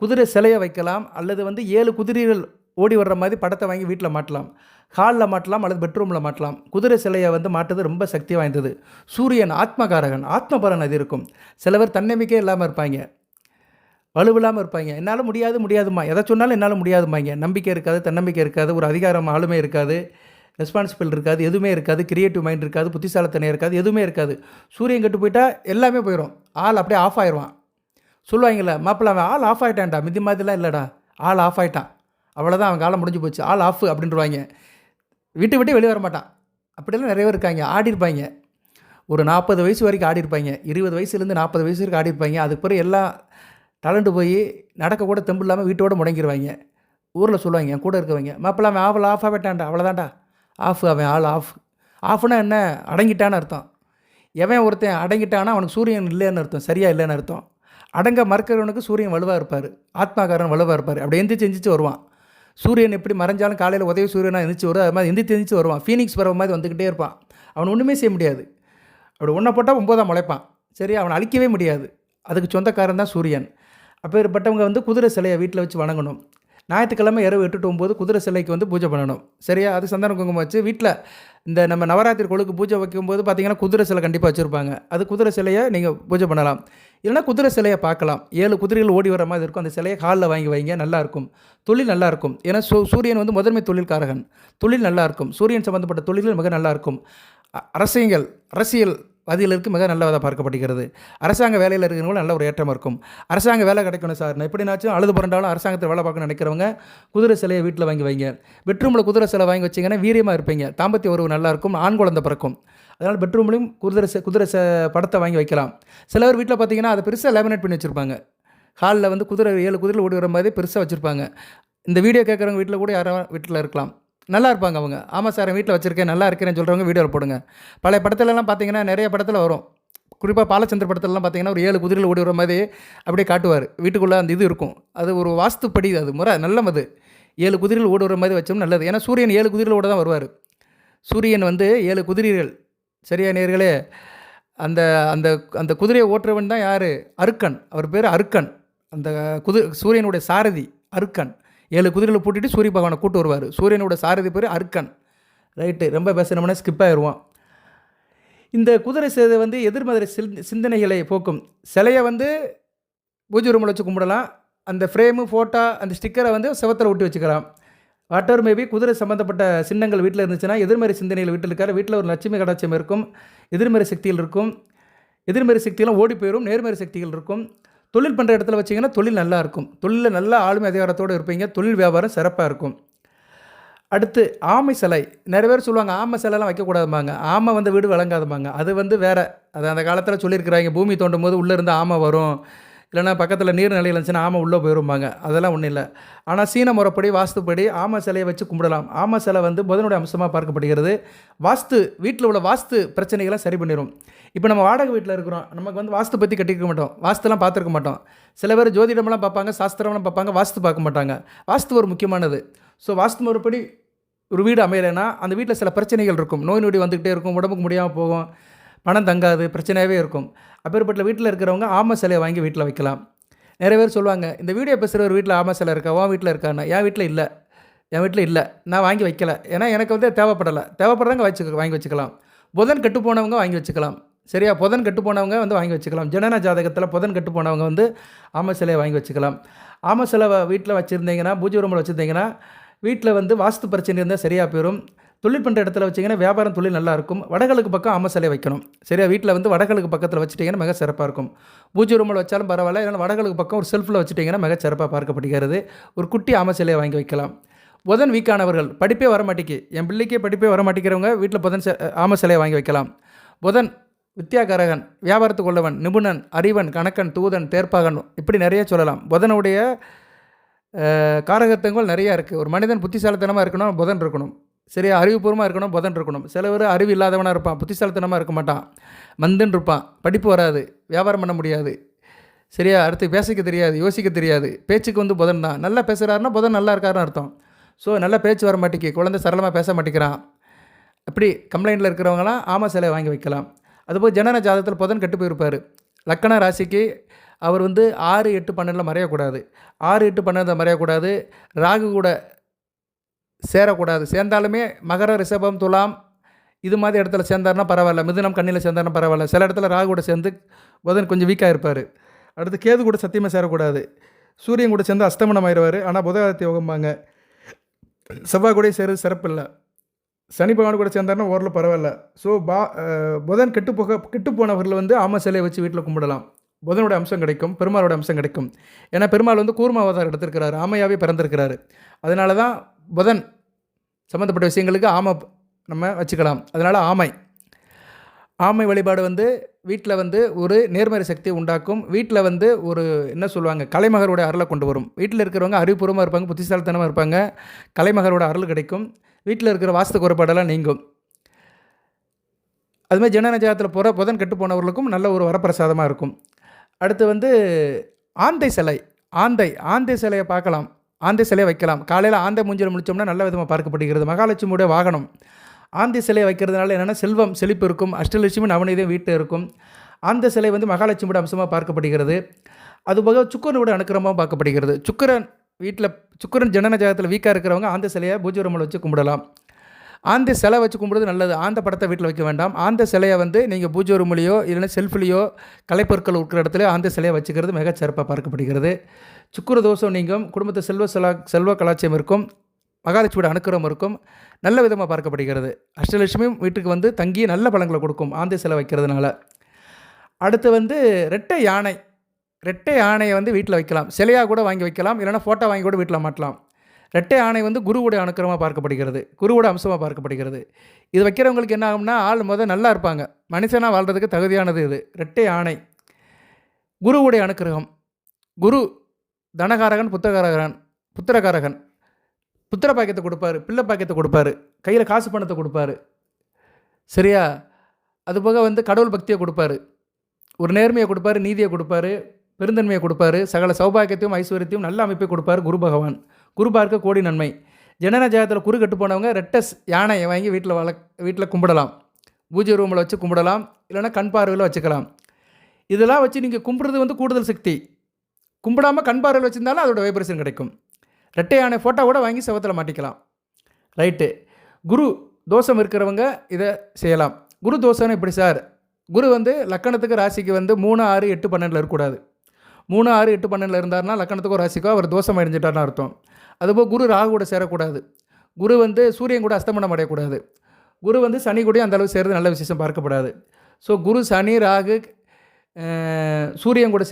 குதிரை சிலையை வைக்கலாம். அல்லது வந்து 7 குதிரைகள் ஓடி வர்ற மாதிரி படத்தை வாங்கி வீட்டில் மாட்டலாம். ஹாலில் மாட்டலாம் அல்லது பெட்ரூமில் மாட்டலாம். குதிரை சிலையை வந்து மாட்டுறது ரொம்ப சக்தி வாய்ந்தது. சூரியன் ஆத்மகாரகன், ஆத்மபலன் அது இருக்கும். சில பேர் தன்னம்பிக்கை இல்லாமல் இருப்பாங்க, வலுவில்லாமல் இருப்பாங்க. என்னால் முடியாதுமா, எதை சொன்னாலும் என்னால் முடியாதுமாங்க. நம்பிக்கை இருக்காது, தன்னம்பிக்கை இருக்காது, ஒரு அதிகாரம் ஆளுமை இருக்காது. ரெஸ்பான்சிபிள் இருக்காது, எதுவுமே இருக்காது, கிரியேட்டிவ் மைண்ட் இருக்காது, புத்திசாலித்தனம் இருக்காது, எதுவுமே இருக்காது. சூரியன் கெட்டு போயிட்டா எல்லாமே போயிடும். ஆள் அப்படியே ஆஃப் ஆயிடுவான். சொல்லுவாங்கள்ல, மாப்பிள்ள அவன் ஆள் ஆஃப் ஆகிட்டான்டா, மிதி மாதிரிலாம் இல்லைடா, ஆள் ஆஃப் ஆகிட்டான், அவ்வளோதான், அவன் காலம் முடிஞ்சு போச்சு, ஆள் ஆஃப் அப்படின்றவாங்க. விட்டு விட்டு வெளியே வர மாட்டான். அப்படிலாம் நிறைய பேர் இருக்காங்க, ஆடிருப்பாங்க. ஒரு 40 வயசு வரைக்கும் ஆடிருப்பாங்க. 20 வயசுலேருந்து 40 வயசு வரைக்கும் ஆடிருப்பாங்க. அதுக்கு பிறகு எல்லாம் டலண்டு போய் நடக்க கூட தெம்பு இல்லாமல் வீட்டோட முடங்கிடுவாங்க. ஊரில் சொல்லுவாங்க, என் கூட இருக்கவங்க, மாப்பிள்ள அவன் ஆஃப் ஆகிட்டான்டா, அவ்வளோதான்டா, ஆஃப், அவன் ஆள் ஆஃப். ஆஃப்னா என்ன? அடங்கிட்டான்னு அர்த்தம். எவன் ஒருத்தன் அடங்கிட்டானா அவனுக்கு சூரியன் இல்லைன்னு அர்த்தம், சரியாக இல்லைன்னு அர்த்தம். அடங்க மறக்கிறவனுக்கு சூரியன் வலுவாக இருப்பார், ஆத்மாக்காரன் வலுவாக இருப்பார். அப்படி எந்திரிச்சு வருவான். சூரியன் எப்படி மறைஞ்சாலும் காலையில் உதவி சூரியனாக எந்திரிச்சு வரும், அது மாதிரி எந்திரிச்சு வருவான். ஃபீனிக்ஸ் பறவை மாதிரி வந்துக்கிட்டே இருப்பான். அவன் ஒன்றுமே செய்ய முடியாது. அப்படி ஒன்றை போட்டால் 9 முளைப்பான். சரி, அவனை அழிக்கவே முடியாது. அதுக்கு சொந்தக்காரன் தான் சூரியன். அப்பேற்பட்டவங்க வந்து குதிரை சிலையை வீட்டில் வச்சு வணங்கணும். ஞாயிற்றுக்கிழமை இரவு 8 to 9 குதிரை சிலைக்கு வந்து பூஜை பண்ணணும். சரியா? அது சந்தன குங்குமம் வச்சு வீட்டில் இந்த நம்ம நவராத்திரி கொழுக்கு பூஜை வைக்கும்போது பார்த்தீங்கன்னா குதிரை சிலை கண்டிப்பாக வச்சுருப்பாங்க. அது குதிரை சிலையை நீங்கள் பூஜை பண்ணலாம். இல்லைனா குதிரை சிலையை பார்க்கலாம். 7 குதிரைகள் ஓடி வர மாதிரி இருக்கும். அந்த சிலையை ஹாலில் வாங்கி வைங்க, நல்லாயிருக்கும். தொழில் நல்லாயிருக்கும். ஏன்னா சூரியன் வந்து முதன்மை தொழில்காரகன். தொழில் நல்லாயிருக்கும். சூரியன் சம்மந்தப்பட்ட தொழில்கள் மிக நல்லாயிருக்கும். அரசியல்வாதிகளுக்கு மிக நல்லதாக பார்க்கப்படுகிறது. அரசாங்க வேலையில் இருக்கிறவங்களும் நல்ல ஒரு ஏற்றம் இருக்கும். அரசாங்க வேலை கிடைக்கணும் சார், நான் எப்படினாச்சும் அழுது புரண்டாலும் அரசாங்கத்தில் வேலை பார்க்கணும்னு நினைக்கிறவங்க குதிரை சிலையை வீட்டில் வாங்கி வைங்க. பெட்ரூமில் குதிரை சிலை வாங்கி வச்சிங்கன்னா வீரியமாக இருப்பீங்க, தாம்பத்திய உறவு நல்லாயிருக்கும், ஆண் குழந்தை பிறக்கும். அதனால் பெட்ரூம்லையும் குதிரை படத்தை வாங்கி வைக்கலாம். சில பேர் வீட்டில் பார்த்தீங்கன்னா அதை பெருசாக லேமினேட் பண்ணி வச்சுருப்பாங்க. ஹாலில் வந்து 7 குதிரையில் ஓடி வர மாதிரி பெருசாக வச்சுருப்பாங்க. இந்த வீடியோ கேட்குறவங்க வீட்டில் கூட யாரோ வீட்டில் இருக்கலாம், நல்லா இருப்பாங்க அவங்க. ஆமாம் சார், வீட்டில் வச்சுருக்கேன், நல்லா இருக்கிறேன்னு சொல்கிறவங்க வீடியோவில் போடுங்க. பழைய படத்துலலாம் பார்த்தீங்கன்னா நிறைய படத்தில் வரும். குறிப்பாக பாலச்சந்திர படத்துலலாம் பார்த்தீங்கன்னா ஒரு 7 குதிரையில் ஓடி வர மாதிரி அப்படியே காட்டுவார். வீட்டுக்குள்ளே அந்த இது இருக்கும். அது ஒரு வாஸ்துப்படி, அது முறை நல்ல அது. 7 குதிரையில் ஓடி வர மாதிரி வச்சோம் நல்லது. ஏன்னா சூரியன் 7 குதிரையில் ஓட தான் வருவார். சூரியன் வந்து 7 குதிரைகள். சரியா நேயர்களே? அந்த அந்த அந்த குதிரையை ஓட்டுறவன் தான் யார்? அருக்கன். அவர் பேர் அருக்கன். அந்த சூரியனுடைய சாரதி அருக்கன். 7 குதிரையில் பூட்டிட்டு சூரிய பகவானை கூட்டு வருவார். சூரியனோட சாரதி பேர் அருக்கன். ரைட்டு, ரொம்ப பேசணும்னா ஸ்கிப் ஆயிடுவோம். இந்த குதிரை சேதை வந்து எதிர்மறை சிந்தனைகளை போக்கும். சிலையை வந்து பூஜை ரூமில் வச்சு கும்பிடலாம். அந்த ஃப்ரேமு, ஃபோட்டோ, அந்த ஸ்டிக்கரை வந்து செவத்தில் ஒட்டி வச்சுக்கலாம். வாட்டர் மேபி குதிரை சம்மந்தப்பட்ட சின்னங்கள் வீட்டில் இருந்துச்சுன்னா எதிர்மறை சிந்தனைகள் வீட்டில் இருக்காரு. வீட்டில் ஒரு லட்சுமி கடாட்சியம் இருக்கும், எதிர்மறை சக்திகள் இருக்கும். எதிர்மறை சக்தியெல்லாம் ஓடி போயிடும், நேர்மறை சக்திகள் இருக்கும். தொழில் பண்ணுற இடத்துல வச்சிங்கன்னா தொழில் நல்லா இருக்கும். தொழிலில் நல்ல ஆளுமை அதிகாரத்தோடு இருப்பீங்க. தொழில் வியாபாரம் சிறப்பாக இருக்கும். அடுத்து ஆமை சிலை. நிறைய பேர் சொல்லுவாங்க ஆமை சிலைலாம் வைக்கக்கூடாதும்பாங்க. ஆமை வந்து வீடு வழங்காதும்பாங்க. அது வந்து வேறு. அது அந்த காலத்தில் சொல்லியிருக்கிறாங்க, பூமி தோண்டும் போது உள்ளே இருந்து ஆமை வரும், இல்லைனா பக்கத்தில் நீர்நிலையில் இருந்துச்சுன்னா ஆமை உள்ளே போயிரும்பாங்க. அதெல்லாம் ஒன்றும் இல்லை. ஆனால் சீன முறைப்படி வாஸ்துப்படி ஆமை சிலையை வச்சு கும்பிடலாம். ஆமை சிலை வந்து புதனுடைய அம்சமாக பார்க்கப்படுகிறது. வாஸ்து வீட்டில் உள்ள வாஸ்து பிரச்சனைகளை சரி பண்ணிடும். இப்போ நம்ம வாடகை வீட்டில் இருக்கிறோம், நமக்கு வந்து வாஸ்து பற்றி கட்டியிருக்க மாட்டோம், வாஸ்துலாம் பார்த்துருக்க மாட்டோம். சில பேர் ஜோதிடமெல்லாம் பார்ப்பாங்க, சாஸ்திரம்லாம் பார்ப்பாங்க, வாஸ்து பார்க்க மாட்டாங்க. வாஸ்து ஒரு முக்கியமானது. ஸோ வாஸ்து முறைப்படி ஒரு வீடு அமையலைன்னா அந்த வீட்டில் சில பிரச்சனைகள் இருக்கும். நோய் நொடி வந்துக்கிட்டே இருக்கும், உடம்புக்கு முடியாமல் போகும், பணம் தங்காது, பிரச்சனையாகவே இருக்கும். அப்பேற்பட்ட வீட்டில் இருக்கிறவங்க ஆமை சிலையை வாங்கி வீட்டில் வைக்கலாம். நிறைய பேர் சொல்லுவாங்க, இந்த வீடியோ பேசுகிற ஒரு வீட்டில் ஆமை சிலை இருக்கா, உன் வீட்டில் இருக்கான்னு. என் வீட்டில் இல்லை, நான் வாங்கி வைக்கல. ஏன்னா எனக்கு வந்து தேவைப்படுறவங்க வாங்கி வச்சுக்கலாம். புதன் கெட்டு போனவங்க வாங்கி வச்சுக்கலாம். சரியா? புதன் கெட்டு போனவங்க வந்து வாங்கி வச்சுக்கலாம். ஜனன ஜாதகத்தில் புதன் கெட்டு போனவங்க வந்து ஆமை சிலையை வாங்கி வச்சுக்கலாம். ஆமை சிலை வீட்டில் வச்சுருந்தீங்கன்னா, பூஜை ரூமில் வச்சுருந்தீங்கன்னா வீட்டில் வந்து வாஸ்து பிரச்சனை இருந்தால் சரியாக போயிடும். தொழில் பண்ணுற இடத்துல வச்சிங்கன்னா வியாபாரம் தொழில் நல்லாயிருக்கும். வடகிழக்கு பக்கம் ஆமை சிலை வைக்கணும். சரியா? வீட்டில் வந்து வடகிழக்கு பக்கத்தில் வச்சுட்டிங்கன்னா மிக சிறப்பாக இருக்கும். பூஜை ரூமில் வச்சாலும் பரவாயில்ல, இல்லைனா வடகிழக்கு பக்கம் ஒரு செல்ஃபில் வச்சுட்டிங்கன்னா மிக சிறப்பாக பார்க்கப்படுகிறது. ஒரு குட்டி ஆமை சிலையை வாங்கி வைக்கலாம். புதன் வீக்கானவர்கள், படிப்பே வரமாட்டேங்கி, என் பிள்ளைக்கே படிப்பே வரமாட்டேங்கிறவங்க வீட்டில் புதன் ஆமை சிலையை வாங்கி வைக்கலாம். புதன் வித்யாகாரகன், வியாபாரத்துக்கு உள்ளவன், நிபுணன், அறிவன், கணக்கன், தூதன், தேர்ப்பாகன், இப்படி நிறைய சொல்லலாம். புதனுடைய காரகத்துவங்கள் நிறையா இருக்குது. ஒரு மனிதன் புத்திசாலித்தனமாக இருக்கணும், புதன் இருக்கணும். சரியா? அறிவுபூர்வமாக இருக்கணும், புதன் இருக்கணும். சில பேர் அறிவு இல்லாதவனாக இருப்பான், புத்திசாலித்தனமாக இருக்க மாட்டான், மந்தன் இருப்பான், படிப்பு வராது, வியாபாரம் பண்ண முடியாது. சரியா? அடுத்து பேசிக்க தெரியாது, யோசிக்க தெரியாது. பேச்சுக்கு வந்து புதன் தான். நல்லா பேசுகிறாருன்னா புதன் நல்லா இருக்காருன்னு அர்த்தம். ஸோ நல்லா பேச்சு வர மாட்டேங்கி, குழந்தை சரளமாக பேச மாட்டேங்கிறான், அப்படி கம்ப்ளைண்ட்டில் இருக்கிறவங்களாம் ஆமை சிலையை வாங்கி வைக்கலாம். அதுபோல் ஜனன ஜாதகத்தில் புதன் கெட்டு போயிருப்பார். லக்கண ராசிக்கு அவர் வந்து 6, 8, 12 மறையக்கூடாது. 6, 8, 12 மறையக்கூடாது. ராகு கூட சேரக்கூடாது. சேர்ந்தாலுமே மகர, ரிஷபம், துலாம் இது மாதிரி இடத்துல சேர்ந்தாருன்னா பரவாயில்ல. மிதுனம், கண்ணியில் சேர்ந்தாருன்னா பரவாயில்ல. சில இடத்துல ராகு கூட சேர்ந்து புதன் கொஞ்சம் வீக்காக இருப்பார். அடுத்து கேது கூட சத்தியமாக சேரக்கூடாது. சூரியன் கூட சேர்ந்து அஸ்தமனம் ஆயிடுவார். ஆனால் புதகாதித்ய யோகம்பாங்க. செவ்வாய் கூட சேருது சிறப்பு இல்லை. சனி பகவான் கூட சேர்ந்தாருன்னா ஓரளவு பரவாயில்ல. ஸோ புதன் கெட்டு போனவர்கள் வந்து ஆமை சிலையை வச்சு வீட்டில் கும்பிடலாம். புதனோட அம்சம் கிடைக்கும், பெருமாளோட அம்சம் கிடைக்கும். ஏன்னா பெருமாள் வந்து கூர்ம அவதாரம் எடுத்திருக்கிறாரு, ஆமையாகவே பிறந்திருக்கிறாரு. அதனால தான் புதன் சம்மந்தப்பட்ட விஷயங்களுக்கு ஆமை நம்ம வச்சுக்கலாம். அதனால் ஆமை வழிபாடு வந்து வீட்டில் வந்து ஒரு நேர்மறை சக்தியை உண்டாக்கும். வீட்டில் வந்து ஒரு என்ன சொல்லுவாங்க, கலைமகரோட அருளை கொண்டு வரும். வீட்டில் இருக்கிறவங்க அறிவுபூர்வமாக இருப்பாங்க, புத்திசாலித்தனமாக இருப்பாங்க, கலைமகரோட அருள் கிடைக்கும். வீட்டில் இருக்கிற வாஸ்து குறைபாடெல்லாம் நீங்கும். அதுமாதிரி ஜனன ஜாதகத்தில் புதன் கெட்டு போனவர்களுக்கும் நல்ல ஒரு வரப்பிரசாதமாக இருக்கும். அடுத்து வந்து ஆந்தை சிலை. ஆந்தை சிலையை பார்க்கலாம், ஆந்தை சிலையை வைக்கலாம். காலையில் ஆந்தை மூஞ்சில் முடித்தோம்னா நல்ல விதமாக பார்க்கப்படுகிறது. மகாலட்சுமியோட வாகனம். ஆந்தை சிலையை வைக்கிறதுனால என்னென்னா செல்வம் செழிப்பு இருக்கும், அஷ்டலட்சுமி நவநீதம் வீட்டில் இருக்கும். ஆந்தை சிலை வந்து மகாலட்சுமியோட அம்சமாக பார்க்கப்படுகிறது. அதுபோக சுக்கரனோட அனுக்கிரமமாக பார்க்கப்படுகிறது. சுக்கரன் ஜனன ஜாதகத்தில் வீக்காக இருக்கிறவங்க ஆந்தை சிலையை பூஜை ரூமில் வச்சு கும்பிடலாம். ஆந்தை சிலை வச்சு கும்பிடுறது நல்லது. ஆந்தை படத்தை வீட்டில் வைக்க வேண்டாம். ஆந்தை சிலையை வந்து நீங்கள் பூஜை ரூம்லேயோ இல்லைன்னா செல்ஃப்லேயோ கலைப்பொருட்கள் இருக்கிற இடத்துல ஆந்தை சிலையை வச்சுக்கிறது மிக சிறப்பாக பார்க்கப்படுகிறது. சுக்கிர தோஷம் நீங்கும், குடும்பத்தில் செல்வ கலாச்சாரம் இருக்கும், மகாலட்சுமியோட அனுக்கிரகம் இருக்கும், நல்ல விதமாக பார்க்கப்படுகிறது. அஷ்டலட்சுமியும் வீட்டுக்கு வந்து தங்கி நல்ல பலன்களை கொடுக்கும் ஆந்தை சிலை வைக்கிறதுனால. அடுத்து வந்து ரெட்டை யானையை வந்து வீட்டில் வைக்கலாம். சிலையாக கூட வாங்கி வைக்கலாம், இல்லைனா ஃபோட்டோ வாங்கி கூட வீட்டில் மாட்டலாம். ரெட்டை யானை வந்து குருவுடைய அனுக்கிரமாக பார்க்கப்படுகிறது, குருவோட அம்சமாக பார்க்கப்படுகிறது. இது வைக்கிறவங்களுக்கு என்ன ஆகும்னா ஆள் நல்லா இருப்பாங்க, மனுஷனாக வாழ்கிறதுக்கு தகுதியானது இது. ரெட்டை யானை குருவுடைய அனுக்கிரகம். குரு தனகாரகன், புத்திரகாரகன். புத்திர பாக்கியத்தை கொடுப்பாரு, பிள்ளை பாக்கியத்தை கொடுப்பாரு, கையில் காசு பணத்தை கொடுப்பாரு. சரியா? அதுபோக வந்து கடவுள் பக்தியை கொடுப்பாரு, ஒரு நேர்மையை கொடுப்பாரு, நீதியை கொடுப்பாரு, பெருந்தன்மையை கொடுப்பாரு, சகல சௌபாகியத்தையும் ஐஸ்வர்யத்தையும் நல்ல அமைப்பை கொடுப்பார் குரு பகவான். குரு பார்க்க கோடி நன்மை. ஜனன ஜாதகத்தில் குரு கெட்டு போனவங்க ரெட்டை யானையை வாங்கி வீட்டில் கும்பிடலாம். பூஜை ரூமில் வச்சு கும்பிடலாம், இல்லைனா கண் பார்வையில் வச்சுக்கலாம். இதெல்லாம் வச்சு நீங்கள் கும்பிட்றது வந்து கூடுதல் சக்தி. கும்பிடாமல் கண் பார்வையில் வச்சுருந்தாலும் அதோட வைப்ரேஷன் கிடைக்கும். ரெட்டை யானை ஃபோட்டோ கூட வாங்கி செவத்தில் மாட்டிக்கலாம். ரைட்டு. குரு தோஷம் இருக்கிறவங்க இதை செய்யலாம். குரு தோஷம்னு எப்படி சார்? குரு வந்து லக்கணத்துக்கு ராசிக்கு வந்து 3, 6, 8, 12 இருக்கக்கூடாது. 3, 6, 8, 12 இருந்தார்னா லக்கணத்துக்கோ ராசிக்கோ அவர் தோஷம் அடைஞ்சிட்டார்னு அர்த்தம். அதுபோல் குரு ராகு கூட சேரக்கூடாது. குரு வந்து சூரியன் கூட அஸ்தமனம் அடையக்கூடாது. குரு வந்து சனி கூட அந்த அளவு சேர்றது நல்ல விசேஷம் பார்க்கப்படாது. ஸோ குரு, சனி, ராகு, சூரியன் கூட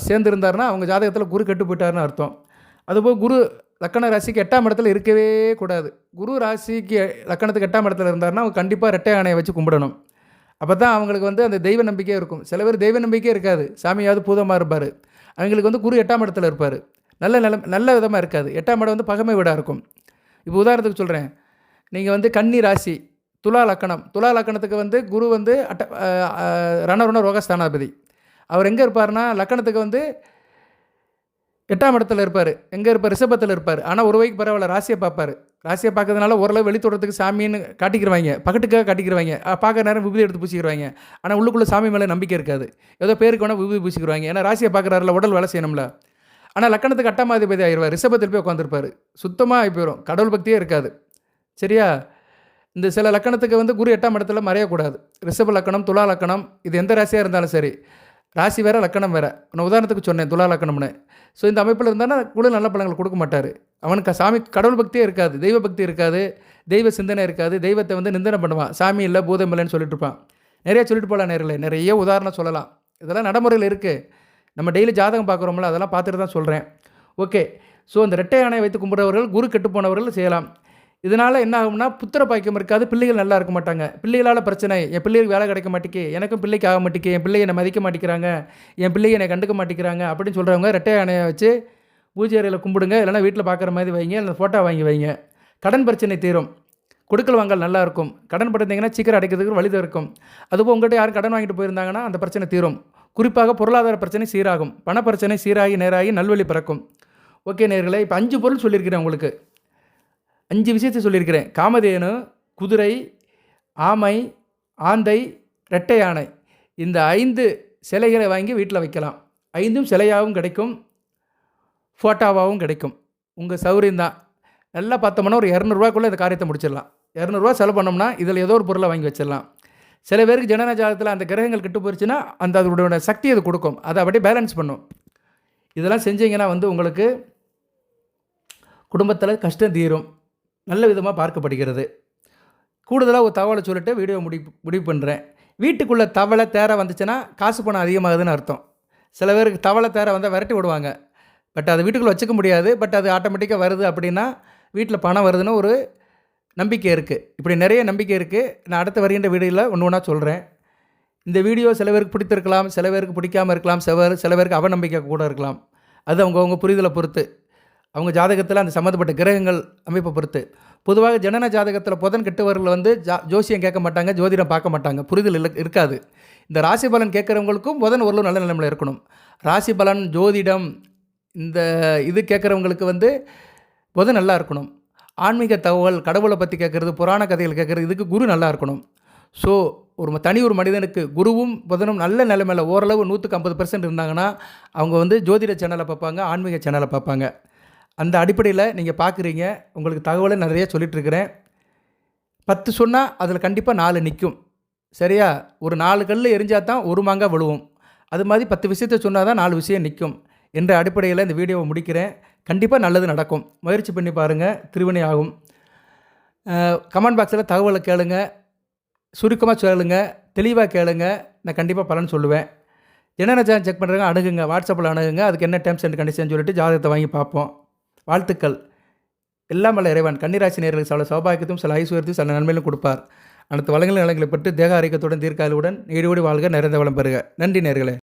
சேர்ந்துருந்தார்னா அவங்க ஜாதகத்தில் குரு கெட்டு போயிட்டார்னு அர்த்தம். அதுபோல் குரு லக்கண ராசிக்கு 8ஆம் இடத்துல இருக்கவே கூடாது. குரு ராசிக்கு லக்கணத்துக்கு 8ஆம் இடத்துல இருந்தார்னா அவங்க கண்டிப்பாக ரெட்டை யானையை வச்சு கும்பிடணும். அப்போ தான் அவங்களுக்கு வந்து அந்த தெய்வ நம்பிக்கையே இருக்கும். சில பேர் தெய்வ நம்பிக்கையே இருக்காது, சாமியாவது பூதமாக இருப்பார். அவங்களுக்கு வந்து குரு 8ஆம் இடத்துல இருப்பார், நல்ல விதமாக இருக்காது. 8ஆம் இடம் வந்து பகமை வீடாக இருக்கும். இப்போ உதாரணத்துக்கு சொல்கிறேன், நீங்கள் வந்து கன்னி ராசி, துலா லக்கணத்துக்கு வந்து குரு வந்து ரணருண ரோகஸ்தானாதிபதி. அவர் எங்கே இருப்பார்னா லக்கணத்துக்கு வந்து 8ஆம் இடத்துல இருப்பார். எங்கே இருப்பார்? ரிஷபத்தில் இருப்பார். ஆனால் ஒரு வகைக்கு பரவாயில்ல, ராசியை பார்ப்பார். ராசியை பார்க்கறதுனால ஓரளவு வெளித்தோட்டத்துக்கு சாமின்னு காட்டிக்கிடுவாங்க, பக்கத்துக்காக காட்டிக்கிடுவாங்க. பார்க்குற நேரம் விபூதி எடுத்து பூசிக்கிடுவாங்க. ஆனால் உள்ளுக்குள்ளே சாமி மேலே நம்பிக்கை இருக்காது. ஏதோ பேருக்கு வேணால் விபூதி பூசிக்கிடுவாங்க, ஏன்னா ராசியை பார்க்குறாருல, உடல் வேலை செய்யணும்ல. ஆனால் லக்கணத்துக்கு 8ஆம் அதிபதி ஆயிடுவார், ரிஷபத்தில் போய் உட்காந்துருப்பார். சுத்தமாக ஆகி போயிடும், கடவுள் பக்தியே இருக்காது. சரியா? இந்த சில லக்கணத்துக்கு வந்து குரு 8ஆம் இடத்துல மறையக்கூடாது. ரிஷப லக்கணம், துலா லக்கணம், இது எந்த ராசியாக இருந்தாலும் சரி, ராசி வேறு லக்கணம் வேறு. நான் உதாரணத்துக்கு சொன்னேன் துலா லக்கணம்னு. ஸோ இந்த அமைப்பில் இருந்தானா கூட நல்ல பலன்கள் கொடுக்க மாட்டார். அவனுக்கு சாமி கடவுள் பக்தியே இருக்காது, தெய்வ பக்தி இருக்காது, தெய்வ சிந்தனை இருக்காது, தெய்வத்தை வந்து நிந்தனை பண்ணுவான். சாமி இல்லை, பூதம் இல்லைன்னு சொல்லிட்டு இருப்பான். நிறைய சொல்லிட்டு போகலாம், நிறைய உதாரணம் சொல்லலாம். இதெல்லாம் நடைமுறையில் இருக்குது. நம்ம டெய்லி ஜாதகம் பார்க்குறோம்ல, அதெல்லாம் பார்த்துட்டு தான் சொல்கிறேன். ஓகே. ஸோ அந்த ரெட்டை யானையை வைத்து கும்பிட்றவர்கள், குரு கெட்டு போனவர்கள் செய்யலாம். இதனால் என்ன ஆகும்னா புத்திர பாக்கியம் இருக்காது, பிள்ளைகள் நல்லா இருக்க மாட்டாங்க. பிள்ளைகளால் பிரச்சனை, என் பிள்ளைகளுக்கு வேலை கிடைக்க மாட்டேக்கே, எனக்கும் பிள்ளைக்கு ஆக மாட்டேக்கே, என் பிள்ளையை என்னை மதிக்க மாட்டேங்கிறாங்க, என் பிள்ளையை என்னை கண்டுக்க மாட்டேங்கிறாங்க அப்படின்னு சொல்கிறவங்க ரெட்டை யானையை வச்சு பூஜை அறையில் கும்பிடுங்க. இல்லைனா வீட்டில் பார்க்குற மாதிரி வைங்க, இல்லை ஃபோட்டோ வாங்கி வைங்க. கடன் பிரச்சனை தீரும், கொடுக்கல் வாங்கல் நல்லாயிருக்கும். கடன் பட்டிருந்தீங்கன்னா சீக்கிரம் அடைக்கிறதுக்கு வழி இருக்கும். அதுபோல் உங்கள்கிட்ட யாரும் கடன் வாங்கிட்டு போயிருந்தாங்கன்னா அந்த பிரச்சனை தீரும். குறிப்பாக பொருளாதார பிரச்சனை சீராகும், பண பிரச்சனை சீராகி நேராகி நல்வழி பிறக்கும். ஓகே நேயர்களே, இப்போ 5 பொருள் சொல்லியிருக்கிறேன் உங்களுக்கு. 5 விஷயத்தை சொல்லியிருக்கிறேன். காமதேனு, குதிரை, ஆமை, ஆந்தை, ரெட்டை யானை. இந்த 5 சிலைகளை வாங்கி வீட்டில் வைக்கலாம். 5ம் சிலையாகவும் கிடைக்கும், ஃபோட்டோவாகவும் கிடைக்கும். உங்கள் சௌரியம்தான். நல்லா பார்த்தோம்னா ஒரு 200 இந்த காரியத்தை முடிச்சிடலாம். 200 செலவு பண்ணோம்னா இதில் ஏதோ ஒரு பொருளை வாங்கி வச்சிடலாம். சில பேருக்கு ஜனன ஜாதகத்தில் அந்த கிரகங்கள் கெட்டு போயிடுச்சுன்னா அதோட சக்தி அது கொடுக்கும், அதை அப்படியே பேலன்ஸ் பண்ணும். இதெல்லாம் செஞ்சீங்கன்னா வந்து உங்களுக்கு குடும்பத்தில் கஷ்டம் தீரும், நல்ல விதமாக பார்க்கப்படுகிறது. கூடுதலாக ஒரு தகவலை சொல்லிட்டு வீடியோ முடிவு பண்ணுறேன். வீட்டுக்குள்ளே தவளை தேரை வந்துச்சுன்னா காசு பணம் அதிகமாகுதுன்னு அர்த்தம். சில பேருக்கு தவளை தேரை வந்தால் விரட்டி விடுவாங்க. பட் அது வீட்டுக்குள்ளே வச்சுக்க முடியாது. பட் அது ஆட்டோமேட்டிக்காக வருது அப்படின்னா வீட்டில் பணம் வருதுன்னு ஒரு நம்பிக்கை இருக்குது. இப்படி நிறைய நம்பிக்கை இருக்குது. நான் அடுத்து வருகின்ற வீடியோவில் ஒன்று ஒன்றா சொல்கிறேன். இந்த வீடியோ சில பேருக்கு பிடித்திருக்கலாம், சில பேருக்கு பிடிக்காமல் இருக்கலாம், சில பேருக்கு அவநம்பிக்கை கூட இருக்கலாம். அது அவங்கவுங்க புரிதலை பொறுத்து, அவங்க ஜாதகத்தில் அந்த சம்மந்தப்பட்ட கிரகங்கள் அமைப்பை பொறுத்து. பொதுவாக ஜனன ஜாதகத்தில் புதன் கெட்டவர்கள் வந்து ஜோசியம் கேட்க மாட்டாங்க, ஜோதிடம் பார்க்க மாட்டாங்க, புரிதல் இருக்காது. இந்த ராசி பலன் கேட்குறவங்களுக்கும் புதன் ஓரளவு நல்ல நிலைமையில் இருக்கணும். ராசி பலன், ஜோதிடம், இந்த இது கேட்குறவங்களுக்கு வந்து புதன் நல்லா இருக்கணும். ஆன்மீக தகவல், கடவுளை பற்றி கேட்குறது, புராண கதைகள் கேட்குறது, இதுக்கு குரு நல்லா இருக்கணும். ஸோ ஒரு மனிதனுக்கு குருவும் புதனும் நல்ல நிலைமையில் ஓரளவு 150% இருந்தாங்கன்னா அவங்க வந்து ஜோதிட சேனலை பார்ப்பாங்க, ஆன்மீக சேனலை பார்ப்பாங்க. அந்த அடிப்படையில் நீங்கள் பார்க்குறீங்க. உங்களுக்கு தகவலை நிறைய சொல்லிகிட்ருக்கிறேன். 10 சொன்னால் அதில் கண்டிப்பாக 4 நிற்கும். சரியா? ஒரு 4 கல் எரிஞ்சால் தான் ஒரு மாங்காய் விழுவும். அது மாதிரி 10 விஷயத்தை சொன்னால் தான் 4 விஷயம் நிற்கும் என்ற அடிப்படையில் இந்த வீடியோவை முடிக்கிறேன். கண்டிப்பாக நல்லது நடக்கும். முயற்சி பண்ணி பாருங்கள், திருவினை ஆகும். கமெண்ட் பாக்ஸில் தகவலை கேளுங்க, சுருக்கமாக சொல்லுங்க, தெளிவாக கேளுங்க. நான் கண்டிப்பாக பலன் சொல்லுவேன். என்னென்ன சேனல் செக் பண்ணுறாங்க அணுகுங்க, வாட்ஸ்அப்பில் அணுகுங்க. அதுக்கு என்ன டேர்ம்ஸ் அண்ட் கண்டிஷன் சொல்லிட்டு ஜாதகத்தை வாங்கி பார்ப்போம். வாழ்த்துக்கள். எல்லாம் வல்ல இறைவன் கன்னிராசி நேயர்களுக்கு சில சௌபாகியத்தையும் சில ஐஸ்வர்யத்தையும் சில நன்மையிலும் கொடுப்பார். அனைத்து வளங்களை பெற்று தேக ஆரோக்கியத்துடன் தீர்க்காயுடன் நீடோடி வாழ்க, நிறைந்த வளம் பெறுக. நன்றி நேயர்களே.